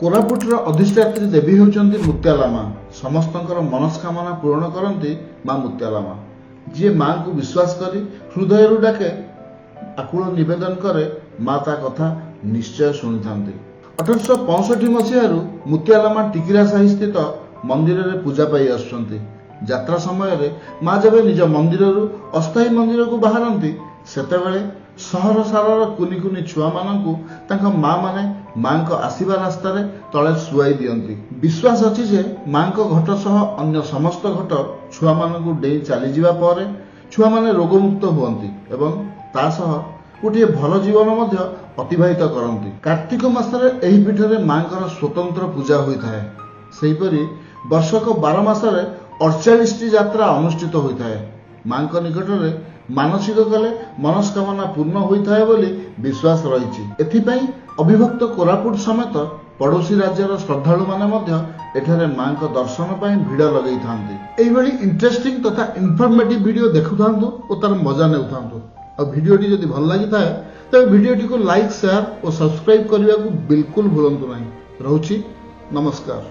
कोरापुटर अधिष्ठात्री देवी होउचंती मुत्याला मां। समस्तंकर मनस्कामना पूर्ण करती मां मुत्याला मां। जी मां को विश्वास करी हृदय डाके आकुल निवेदन करे मां ता कथा निश्चय शुणी था। 1865 मसीह मुत्याला मां टिकिरा साही स्थित मंदिर में पूजा पाई आसुचंती। यात्रा समय मां जब निज मंदिर अस्थायी मंदिर को बाहरती सेतेबेले सहर सारार कुनी कुनी छुआ मानू मां माने मां आसवा रास्तार तले शुआई दियंती। विश्वास अच्छी जे मां घट सह अन्य समस्त घट छुआ मानू डे चली जावा पर छुआ माने रोगमुक्त हुअंती एवं ता सह गोटे भल जीवन मध्य अतिबाहित करती। कार्तिक मासरे एही पीठरे मां स्वतंत्र पूजा होता है। सेहीपरि वर्षक 12 मासरे 48 यात्रा अनुष्ठित होता है। मां निकट में मानसिक कले मनस्कामना पूर्ण होता है बोली विश्वास रही। एथिपाई अविभक्त कोरापुट समेत पड़ोशी राज्यर श्रद्धालु माने मां दर्शन पर भिड़ लगे था। इंटरेस्टिंग तथा इनफॉर्मेटिव वीडियो देखुता और तार मजा ने और वीडियोटी जदि भल लगी था तेज वीडियोटी को लाइक शेयर और सब्सक्राइब करने को बिल्कुल भूलु ना। रोची नमस्कार।